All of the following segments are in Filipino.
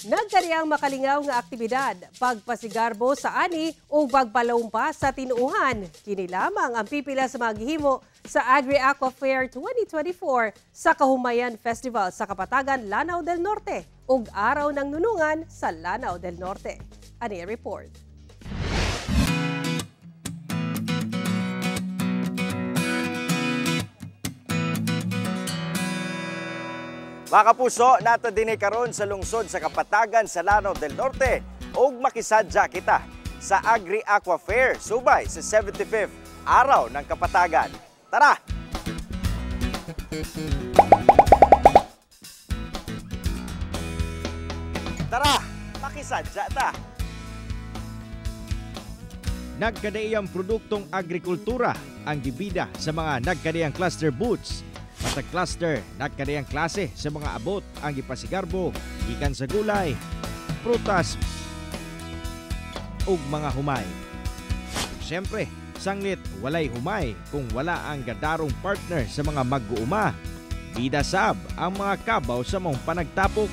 Nagkaniyang makalingaw nga aktibidad, pagpasigarbo sa ani o pagpalumpa sa tinuuhan. Kini lamang ang pipila sa maghihimo sa Agri-Aqua Fair 2024 sa Kahumayan Festival sa Kapatagan, Lanao del Norte ug Araw ng Nunungan sa Lanao del Norte. Ani report. Mga kapuso, nato din karon sa lungsod sa Kapatagan sa Lanao del Norte ug makisadya kita sa Agri-Aqua Fair subay sa 75th Araw ng Kapatagan. Tara! Tara, makisadya ta! Nagkadaiyang produktong agrikultura ang gibida sa mga nagkadaiyang cluster booths. Matag cluster, nagkadaiyang klase sa mga abot ang gipasigarbo, ikan sa gulay, prutas, ug mga humay. Siyempre, sanglit walay humay kung wala ang gadarong partner sa mga mag-uuma. Bida sab ang mga kabaw sa mong panagtapok.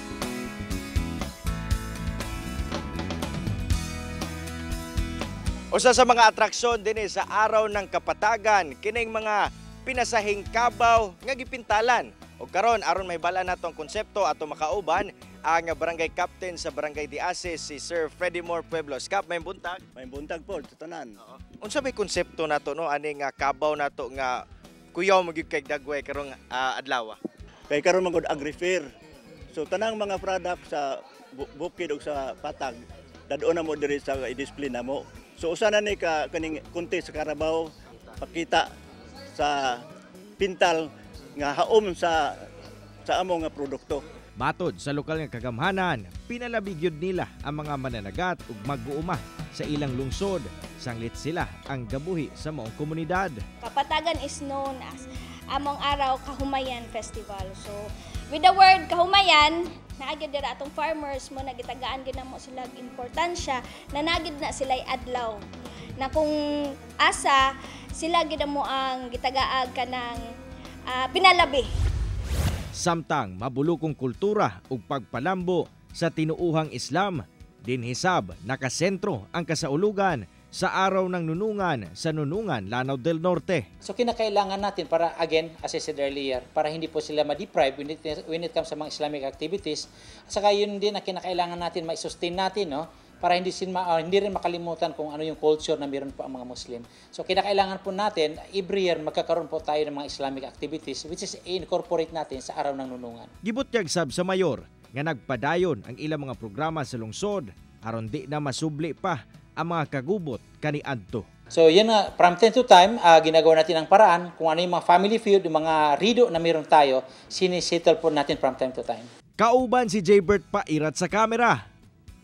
Usa sa mga atraksyon din sa Araw ng Kapatagan, kining mga pinasahing kabaw nga gipintalan. O karon aron may bala natong konsepto ato makauban ang barangay captain sa Barangay Diase si Sir Freddy Moore Pueblos. Kap, may buntag. May buntag po, tanan. Unsa may konsepto nato no ani nga kabaw nato nga kuyaw magyud kay dagway karong adlaw? Kay karon magod agri-fair. So tanang mga product sa bukid ug sa patag dadon na mo diri sa i-display na mo. So usa na ni ka kaning kunti sa karabaw pakita sa pintal nga haom sa amo nga produkto. Matod sa lokal nga kagamhanan, pinalabig yun nila ang mga mananagat ug mag-uuma sa ilang lungsod. Sanglit sila ang gabuhi sa maong komunidad. Kapatagan is known as among araw Kahumayan Festival. So with the word Kahumayan, naagid dira atong farmers mo nagitagaan gid namo sila importansya na nagid na sila'y adlaw. Na kung asa sila gid mo ang gitagaag kanang pinalabi. Samtang mabulukong kultura ug pagpalambo sa tinuuhang Islam, dinhisab nakasentro ang kasaulugan sa Araw ng Nunungan sa Nunungan, Lanao del Norte. So kinakailangan natin para, again, as I said earlier, para hindi po sila ma-deprive when it comes sa mga Islamic activities. Saka yun din na kinakailangan natin ma-sustain natin, no? Para hindi rin makalimutan kung ano yung culture na meron po ang mga Muslim. So kinakailangan po natin, every year magkakaroon po tayo ng mga Islamic activities which is incorporate natin sa Araw ng Nunungan. Gibutyag sab sa mayor nga nagpadayon ang ilang mga programa sa lungsod aron di na masubli pa ang mga kagubot kaniadto. So yan nga, from time to time, ginagawa natin ang paraan kung ano yung mga family feud, yung mga rido na meron tayo, sinisettle po natin from time to time. Kauban si Jaybert Pairat sa kamera.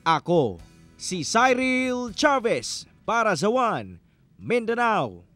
Ako, si Cyril Chavez para sa One Mindanao.